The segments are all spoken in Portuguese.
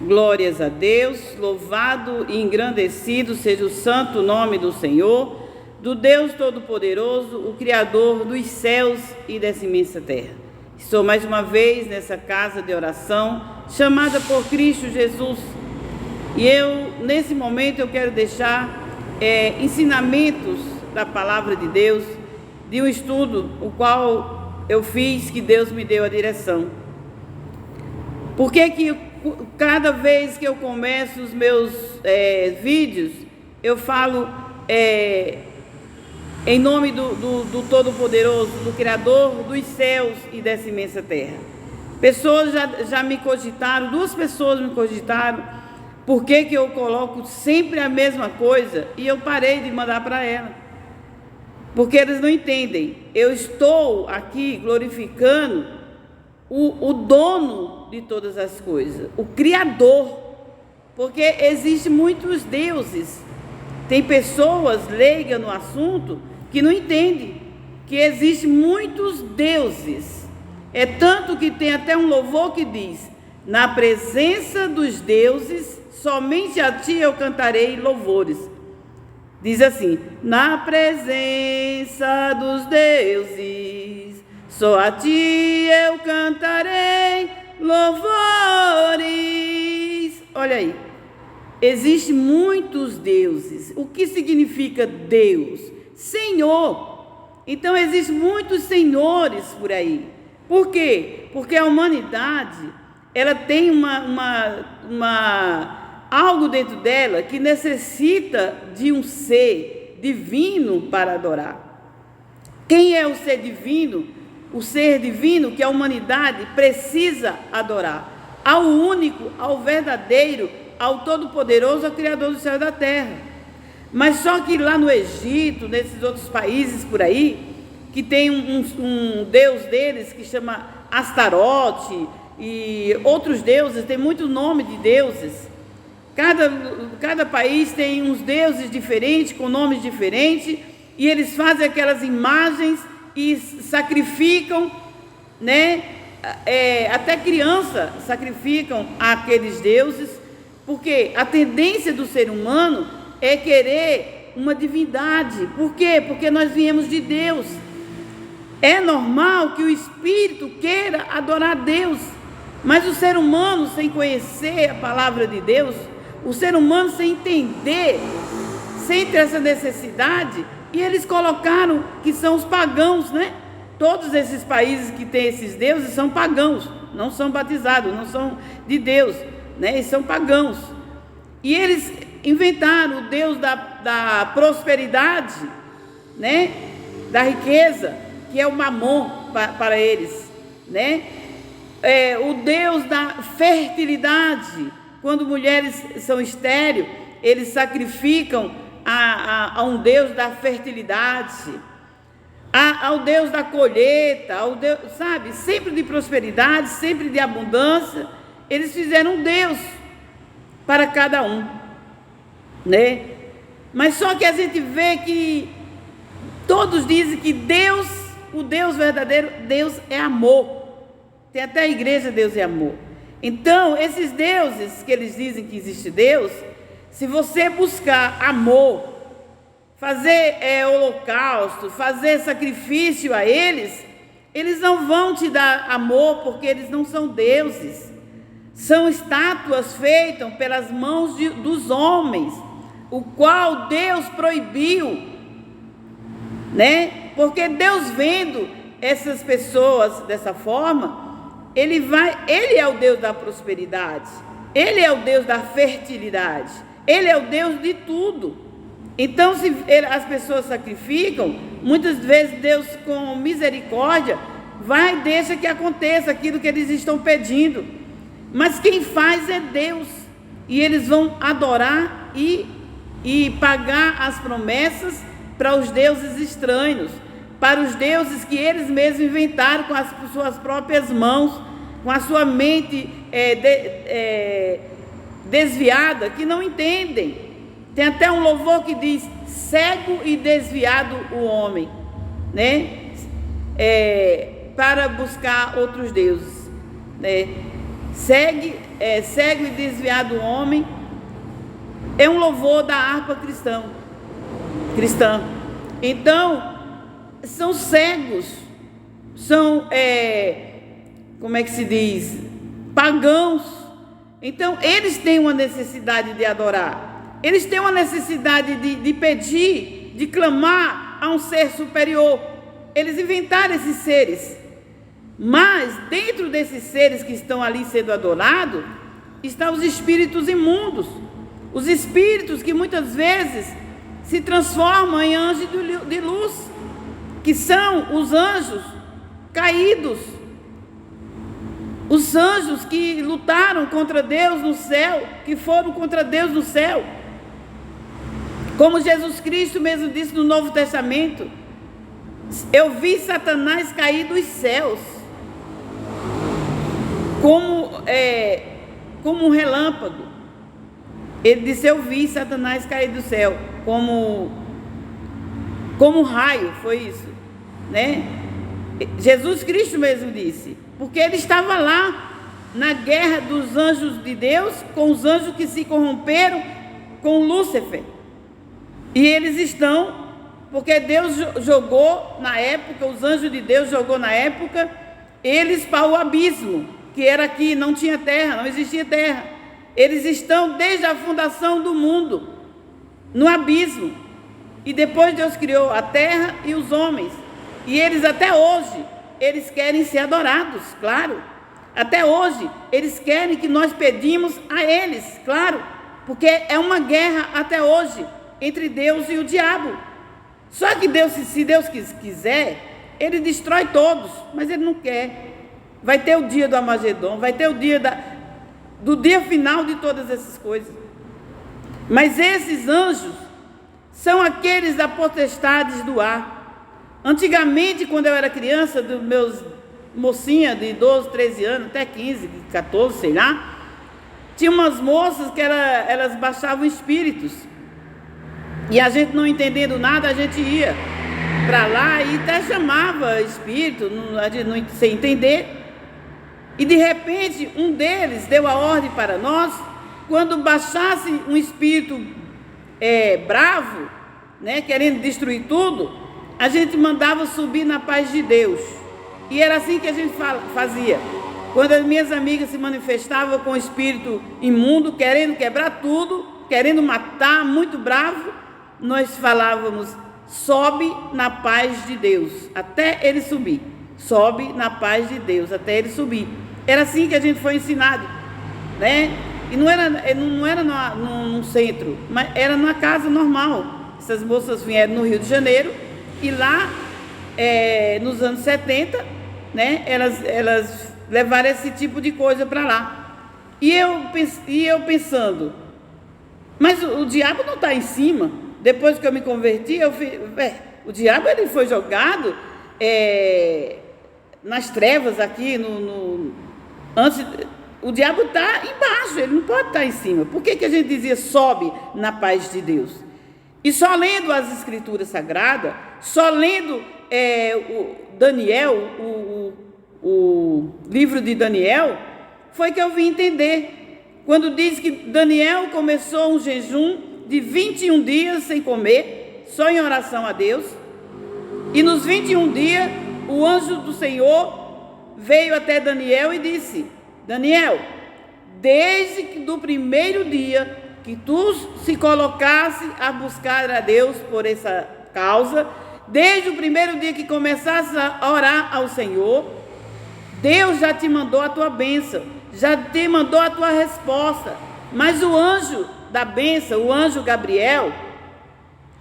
Glórias a Deus, louvado e engrandecido seja o santo nome do Senhor, do Deus Todo-Poderoso, o Criador dos céus e dessa imensa terra. Estou mais uma vez nessa casa de oração, chamada por Cristo Jesus. E nesse momento, eu quero deixar ensinamentos da Palavra de Deus, de um estudo, o qual eu fiz, que Deus me deu a direção. Por que cada vez que eu começo os meus vídeos, eu falo em nome do Todo-Poderoso, do Criador dos céus e dessa imensa terra? Pessoas já me cogitaram, 2 pessoas me cogitaram, por que eu coloco sempre a mesma coisa, e eu parei de mandar para ela. Porque eles não entendem. Eu estou aqui glorificando o dono de todas as coisas, o Criador, porque existem muitos deuses. Tem pessoas leigas no assunto que não entendem que existem muitos deuses. É tanto que tem até um louvor que diz: na presença dos deuses, somente a ti eu cantarei louvores. Diz assim: na presença dos deuses, só a ti eu cantarei louvores. Olha aí, existem muitos deuses. O que significa Deus? Senhor. Então existem muitos senhores por aí. Por quê? Porque a humanidade, ela tem algo dentro dela que necessita de um ser divino para adorar. Quem é o ser divino? O ser divino que a humanidade precisa adorar. Ao único, ao verdadeiro, ao Todo-Poderoso, ao Criador do céu e da terra. Mas só que lá no Egito, nesses outros países por aí, que tem um deus deles que chama Astarote, e outros deuses, tem muito nome de deuses. Cada país tem uns deuses diferentes, com nomes diferentes, e eles fazem aquelas imagens e sacrificam, né? Até criança sacrificam aqueles deuses, porque a tendência do ser humano é querer uma divindade. Por quê? Porque nós viemos de Deus. É normal que o espírito queira adorar Deus, mas o ser humano, sem conhecer a palavra de Deus, o ser humano sem entender, sem ter essa necessidade, e eles colocaram que são os pagãos, né? Todos esses países que têm esses deuses são pagãos, não são batizados, não são de Deus, né? Eles são pagãos. E eles inventaram o Deus da prosperidade, né? Da riqueza, que é o Mamon para eles, né? O Deus da fertilidade. Quando mulheres são estéreis, eles sacrificam a um Deus da fertilidade, ao Deus da colheita, ao Deus, sabe, sempre de prosperidade, sempre de abundância. Eles fizeram um Deus para cada um, né? Mas só que a gente vê que todos dizem que Deus, o Deus verdadeiro, Deus é amor. Tem até a igreja Deus é amor. Então, esses deuses que eles dizem que existe Deus, se você buscar amor, fazer holocausto, fazer sacrifício a eles, eles não vão te dar amor, porque eles não são deuses. São estátuas feitas pelas mãos dos homens, o qual Deus proibiu, né? Porque Deus, vendo essas pessoas dessa forma, Ele é o Deus da prosperidade, Ele é o Deus da fertilidade, Ele é o Deus de tudo. Então, se as pessoas sacrificam, muitas vezes Deus, com misericórdia, deixa que aconteça aquilo que eles estão pedindo. Mas quem faz é Deus, e eles vão adorar e pagar as promessas para os deuses estranhos, para os deuses que eles mesmos inventaram com as suas próprias mãos, com a sua mente desviada, que não entendem. Tem até um louvor que diz: cego e desviado o homem, né? Para buscar outros deuses, né? cego e desviado homem, é um louvor da harpa cristã. Então, são cegos, são, como é que se diz, pagãos. Então, eles têm uma necessidade de adorar, eles têm uma necessidade de pedir, de clamar a um ser superior. Eles inventaram esses seres, mas dentro desses seres que estão ali sendo adorados, estão os espíritos imundos, os espíritos que muitas vezes se transformam em anjos de luz, que são os anjos caídos, os anjos que lutaram contra Deus no céu, que foram contra Deus no céu. Como Jesus Cristo mesmo disse no Novo Testamento: eu vi Satanás cair dos céus, como um relâmpago. Ele disse: eu vi Satanás cair do céu, como um raio, foi isso, né? Jesus Cristo mesmo disse, porque ele estava lá na guerra dos anjos de Deus, com os anjos que se corromperam com Lúcifer. E eles estão, porque Deus jogou na época, os anjos de Deus jogou na época, eles para o abismo, que era aqui, não tinha terra, não existia terra. Eles estão desde a fundação do mundo, no abismo. E depois Deus criou a terra e os homens. E eles até hoje, eles querem ser adorados, claro. Até hoje, eles querem que nós pedimos a eles, claro. Porque é uma guerra até hoje, entre Deus e o diabo. Só que Deus, se Deus quiser, Ele destrói todos, mas Ele não quer. Vai ter o dia do Armagedon, vai ter o dia do dia final de todas essas coisas. Mas esses anjos são aqueles da potestades do ar. Antigamente, quando eu era criança, dos meus mocinha de 12, 13 anos, até 15, 14, sei lá, tinha umas moças que elas baixavam espíritos. E a gente não entendendo nada, a gente ia para lá e até chamava espírito, a gente não sem entender. E de repente, um deles deu a ordem para nós, quando baixasse um espírito bravo, né, querendo destruir tudo, a gente mandava subir na paz de Deus. E era assim que a gente fazia. Quando as minhas amigas se manifestavam com o espírito imundo, querendo quebrar tudo, querendo matar, muito bravo, nós falávamos: sobe na paz de Deus, até ele subir. Sobe na paz de Deus, até ele subir. Era assim que a gente foi ensinado, né? E não era num centro, mas era numa casa normal. Essas moças vieram no Rio de Janeiro, e lá, nos anos 70, né, elas levaram esse tipo de coisa para lá. E eu pensando, mas o diabo não está em cima? Depois que eu me converti, o diabo ele foi jogado nas trevas aqui, antes, o diabo está embaixo, ele não pode estar em cima. Por que a gente dizia sobe na paz de Deus? E só lendo as escrituras sagradas, só lendo Daniel, o livro de Daniel, foi que eu vim entender. Quando diz que Daniel começou um jejum de 21 dias sem comer, só em oração a Deus. E nos 21 dias, o anjo do Senhor veio até Daniel e disse: Daniel, desde que do primeiro dia que tu se colocasse a buscar a Deus por essa causa, desde o primeiro dia que começasse a orar ao Senhor, Deus já te mandou a tua bênção, já te mandou a tua resposta. Mas o anjo da bênção, o anjo Gabriel,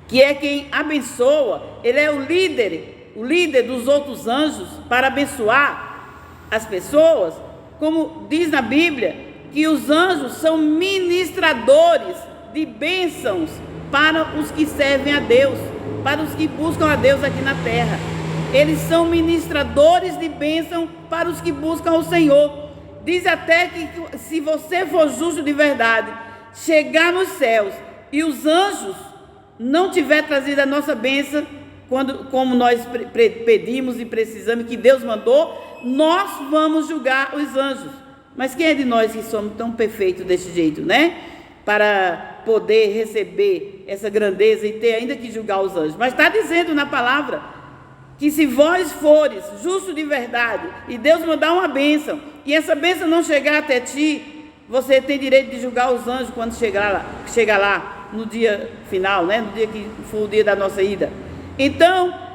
que é quem abençoa, ele é o líder dos outros anjos para abençoar as pessoas, como diz na Bíblia, que os anjos são ministradores de bênçãos para os que servem a Deus, para os que buscam a Deus aqui na terra. Eles são ministradores de bênção para os que buscam o Senhor. Diz até que se você for justo de verdade, chegar nos céus e os anjos não tiver trazido a nossa bênção, como nós pedimos e precisamos, que Deus mandou, nós vamos julgar os anjos. Mas quem é de nós que somos tão perfeitos desse jeito, né? Para poder receber essa grandeza e ter ainda que julgar os anjos. Mas está dizendo na palavra que se vós fores justo de verdade e Deus mandar uma bênção e essa bênção não chegar até ti, você tem direito de julgar os anjos quando chegar lá no dia final, né? No dia que for o dia da nossa ida. Então,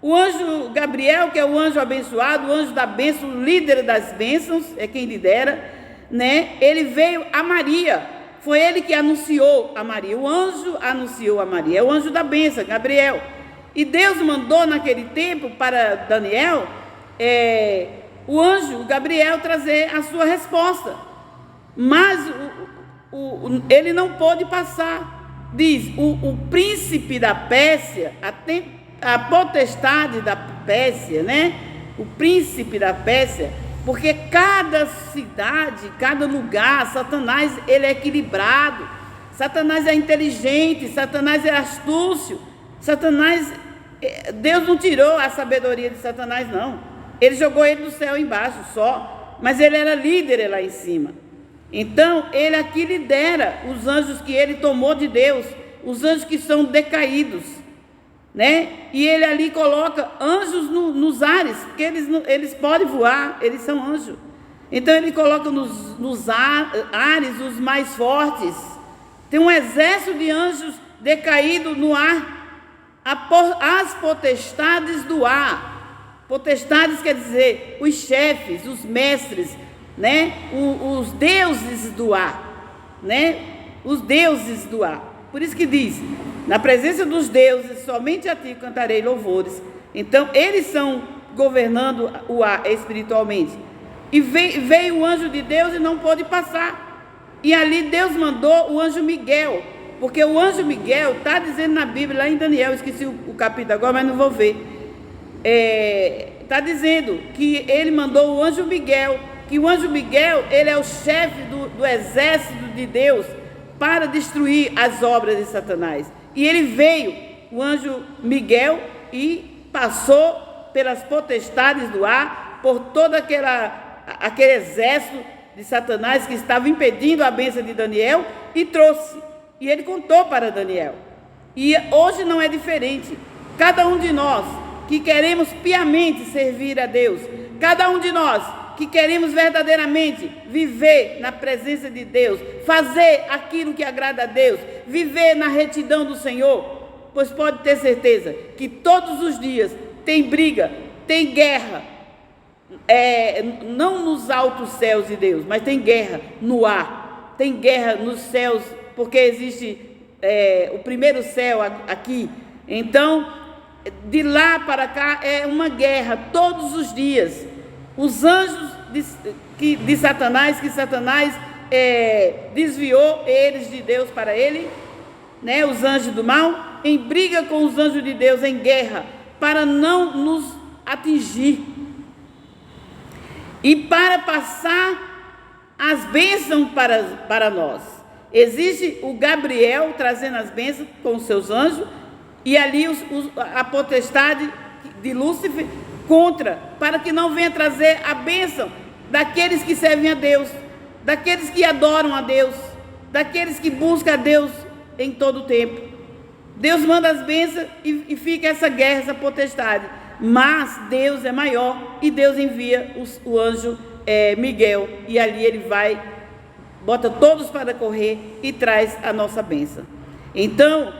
o anjo Gabriel, que é o anjo abençoado, o anjo da bênção, o líder das bênçãos, é quem lidera, né? Ele veio a Maria, foi ele que anunciou a Maria, o anjo anunciou a Maria, é o anjo da bênção, Gabriel. E Deus mandou naquele tempo para Daniel, o anjo Gabriel trazer a sua resposta. Mas ele não pôde passar. Diz, o príncipe da Pérsia, a potestade da Pérsia, né? O príncipe da Pérsia, porque cada cidade, cada lugar, Satanás, ele é equilibrado. Satanás é inteligente, Satanás é astúcio. Satanás, Deus não tirou a sabedoria de Satanás, não. Ele jogou ele do céu embaixo só, mas ele era líder lá em cima. Então, ele aqui lidera os anjos que ele tomou de Deus, os anjos que são decaídos, né? E ele ali coloca anjos nos ares, porque eles podem voar, eles são anjos. Então, ele coloca nos ares os mais fortes. Tem um exército de anjos decaídos no ar, as potestades do ar. Potestades quer dizer os chefes, os mestres, né? Os deuses do ar, né? Os deuses do ar. Por isso que diz, na presença dos deuses, somente a ti cantarei louvores. Então, eles são governando o ar espiritualmente. E veio o anjo de Deus e não pôde passar. E ali Deus mandou o anjo Miguel, porque o anjo Miguel está dizendo na Bíblia, lá em Daniel, esqueci o capítulo agora, mas não vou ver. Está dizendo que ele mandou o anjo Miguel, que o anjo Miguel, ele é o chefe do exército de Deus para destruir as obras de Satanás. E ele veio, o anjo Miguel, e passou pelas potestades do ar, por todo aquele exército de Satanás que estava impedindo a bênção de Daniel, e trouxe. E ele contou para Daniel. E hoje não é diferente. Cada um de nós que queremos piamente servir a Deus, cada um de nós que queremos verdadeiramente viver na presença de Deus, fazer aquilo que agrada a Deus, viver na retidão do Senhor, pois pode ter certeza que todos os dias tem briga, tem guerra, não nos altos céus de Deus, mas tem guerra no ar, tem guerra nos céus, porque existe o primeiro céu aqui. Então, de lá para cá é uma guerra todos os dias. Os anjos de Satanás, que Satanás desviou eles de Deus para ele, né, os anjos do mal, em briga com os anjos de Deus, em guerra, para não nos atingir. E para passar as bênçãos para nós. Existe o Gabriel trazendo as bênçãos com os seus anjos, e ali a potestade de Lúcifer contra, para que não venha trazer a bênção daqueles que servem a Deus, daqueles que adoram a Deus, daqueles que buscam a Deus em todo o tempo. Deus manda as bênçãos e fica essa guerra, essa potestade. Mas Deus é maior e Deus envia o anjo Miguel, e ali ele vai, bota todos para correr e traz a nossa bênção. Então,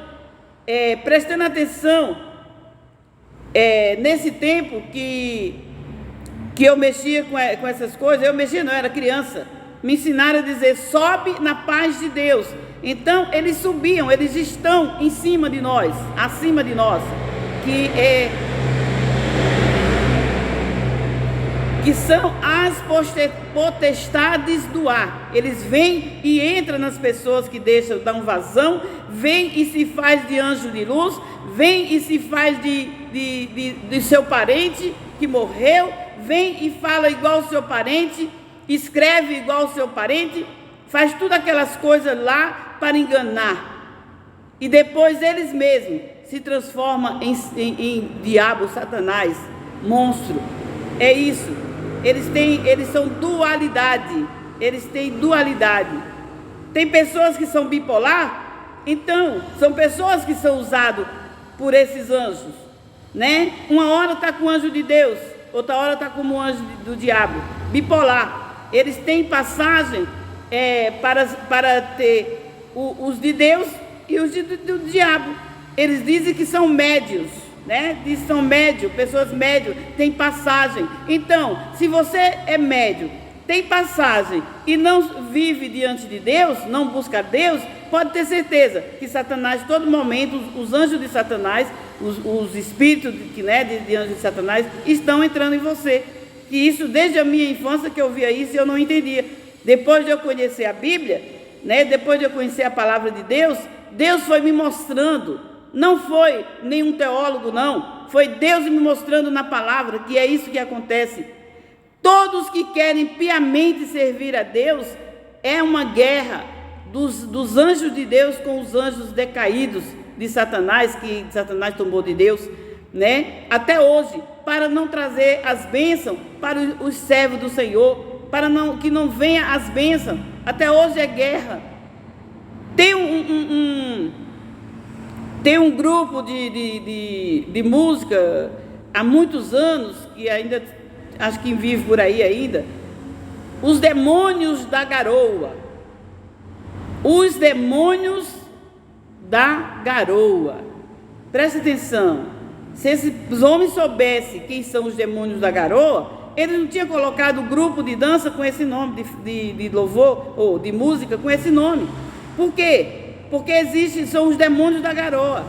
prestando atenção, nesse tempo que eu mexia com essas coisas, eu era criança, me ensinaram a dizer, sobe na paz de Deus. Então, eles subiam, eles estão em cima de nós, acima de nós, que são as potestades do ar. Eles vêm e entram nas pessoas que dão vazão, vêm e se faz de anjo de luz, vem e se faz de seu parente que morreu, vem e fala igual ao seu parente, escreve igual ao seu parente, faz tudo aquelas coisas lá para enganar. E depois eles mesmos se transformam em diabo, Satanás, monstro. É isso. eles são dualidade, eles têm dualidade. Tem pessoas que são bipolar, então são pessoas que são usadas por esses anjos, né? Uma hora está com o anjo de Deus, outra hora está como o anjo do diabo, bipolar. Eles têm passagem para ter os de Deus e os do diabo. Eles dizem que são médios, né? Dizem que são médios, pessoas médios, têm passagem. Então, se você é médio, tem passagem e não vive diante de Deus, não busca Deus, pode ter certeza que Satanás, todo momento, os anjos de Satanás, os espíritos de anjos de Satanás estão entrando em você. Que isso, desde a minha infância que eu via isso, eu não entendia. Depois de eu conhecer a Bíblia, né, depois de eu conhecer a palavra de Deus, Deus foi me mostrando. Não foi nenhum teólogo, não. Foi Deus me mostrando na palavra que é isso que acontece. Todos que querem piamente servir a Deus, é uma guerra dos anjos de Deus com os anjos decaídos de Satanás, que Satanás tomou de Deus, né? Até hoje, para não trazer as bênçãos para os servos do Senhor, para que não venha as bênçãos. Até hoje é guerra. Tem um grupo de música há muitos anos, que ainda acho que vive por aí ainda, os demônios da garoa. Os demônios da garoa. Preste atenção. Se esses homens soubessem quem são os demônios da garoa, eles não tinham colocado o grupo de dança com esse nome, de louvor ou de música com esse nome. Por quê? Porque são os demônios da garoa,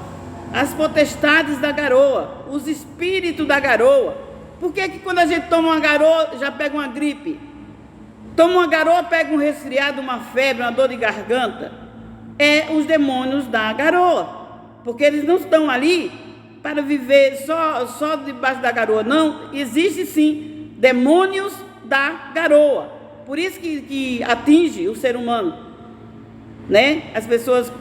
as potestades da garoa, os espíritos da garoa. Por que quando a gente toma uma garoa, já pega uma gripe? Toma uma garoa, pega um resfriado, uma febre, uma dor de garganta. É os demônios da garoa. Porque eles não estão ali para viver só debaixo da garoa. Não, existe sim demônios da garoa. Por isso que atinge o ser humano, né? As pessoas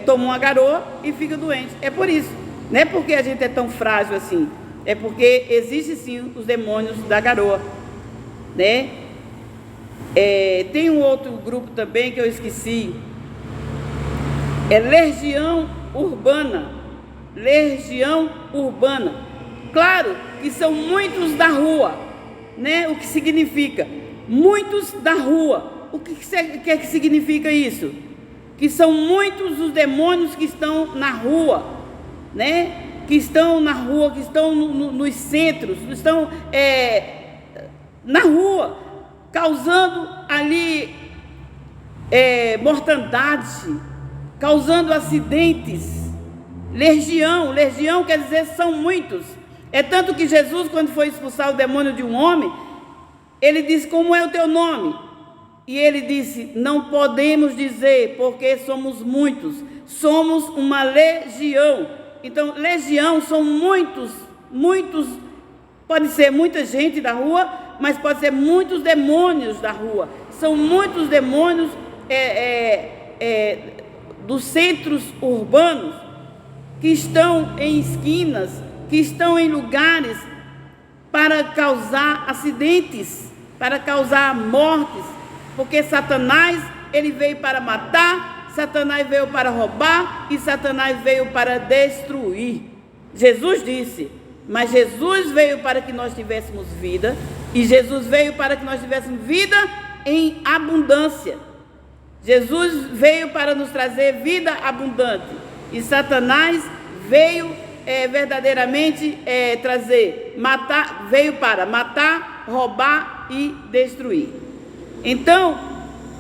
tomam uma garoa e ficam doentes. É por isso. Não é porque a gente é tão frágil assim. É porque existe sim os demônios da garoa, né? Tem um outro grupo também que eu esqueci. É Legião Urbana. Legião Urbana. Claro que são muitos da rua, né? O que significa? Muitos da rua. O que significa isso? Que são muitos os demônios que estão na rua, né? Que estão na rua, que estão nos centros, estão na rua, causando ali mortandade, causando acidentes. Legião quer dizer são muitos. É tanto que Jesus, quando foi expulsar o demônio de um homem, ele disse: como é o teu nome? E ele disse: não podemos dizer, porque somos muitos, somos uma legião. Então, legião são muitos, pode ser muita gente da rua, mas pode ser muitos demônios da rua. São muitos demônios dos centros urbanos, que estão em esquinas, que estão em lugares para causar acidentes, para causar mortes, porque Satanás, ele veio para matar, Satanás veio para roubar e Satanás veio para destruir. Jesus disse, mas Jesus veio para que nós tivéssemos vida, e Jesus veio para que nós tivéssemos vida em abundância. Jesus veio para nos trazer vida abundante, e Satanás veio verdadeiramente veio para matar, roubar e destruir. Então,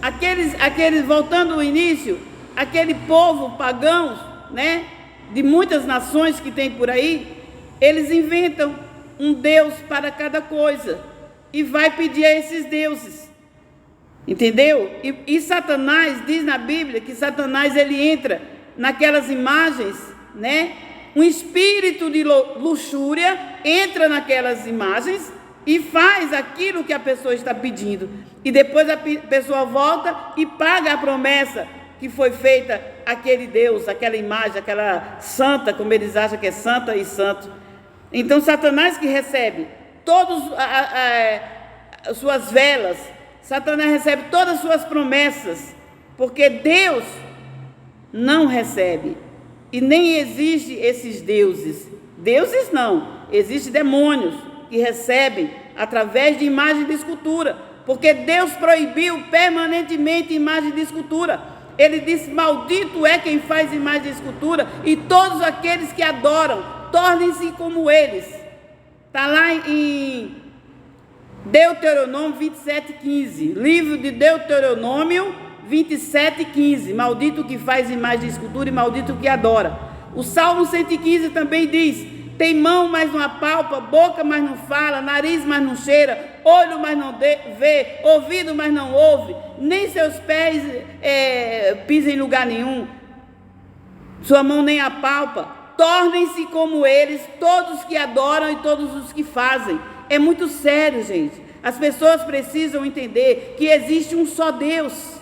aqueles voltando ao início, aquele povo pagãos, né, de muitas nações que tem por aí, eles inventam um Deus para cada coisa e vai pedir a esses deuses, entendeu? E Satanás, diz na Bíblia que Satanás, ele entra naquelas imagens, né? Um espírito de luxúria entra naquelas imagens e faz aquilo que a pessoa está pedindo, e depois a pessoa volta e paga a promessa que foi feita àquele Deus, aquela imagem, aquela santa, como eles acham que é santa e santo. Então Satanás que recebe todos suas velas, Satanás recebe todas as suas promessas, porque Deus não recebe. E nem existe esses deuses. Deuses não, existem demônios que recebem através de imagem de escultura, porque Deus proibiu permanentemente imagem de escultura. Ele disse: maldito é quem faz imagem de escultura, e todos aqueles que adoram, tornem-se como eles. Está lá em Deuteronômio 27:15, livro de Deuteronômio 27:15, maldito que faz imagem de escultura e maldito que adora. O Salmo 115 também diz: tem mão, mas não apalpa, boca, mas não fala, nariz, mas não cheira, olho, mas não vê, ouvido, mas não ouve, nem seus pés pisam em lugar nenhum, sua mão nem apalpa. Tornem-se como eles, todos que adoram e todos os que fazem. É muito sério, gente. As pessoas precisam entender que existe um só Deus,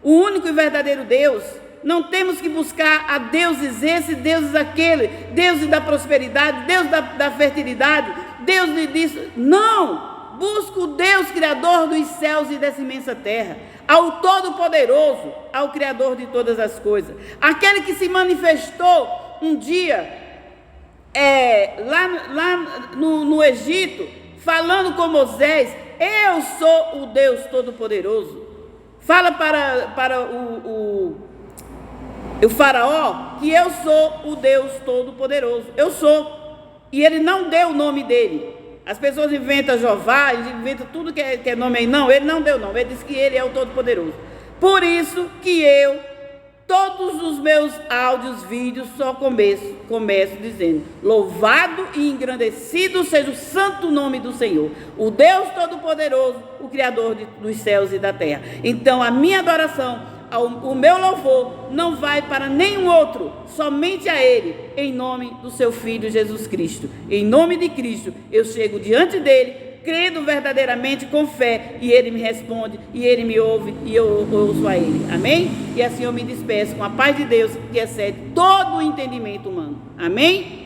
o único e verdadeiro Deus. Não temos que buscar a deuses esse, deuses aquele, deuses da prosperidade, Deus da fertilidade, Deus disso. Não! Busca o Deus Criador dos céus e dessa imensa terra, ao Todo-Poderoso, ao Criador de todas as coisas. Aquele que se manifestou um dia lá no Egito, falando com Moisés: eu sou o Deus Todo-Poderoso. Fala para o faraó que eu sou o Deus Todo-Poderoso. Eu sou. E ele não deu o nome dele. As pessoas inventam Jeová, inventam tudo que é nome aí. Não, ele não deu nome. Ele disse que ele é o Todo-Poderoso. Por isso que todos os meus áudios, vídeos, só começo dizendo: louvado e engrandecido seja o santo nome do Senhor, o Deus Todo-Poderoso, o Criador dos céus e da terra. Então a minha adoração, o meu louvor não vai para nenhum outro, somente a Ele, em nome do seu Filho Jesus Cristo. Em nome de Cristo, eu chego diante dEle, crendo verdadeiramente, com fé, e Ele me responde, e Ele me ouve, e eu ouço a Ele. Amém? E assim eu me despeço com a paz de Deus, que excede todo o entendimento humano. Amém?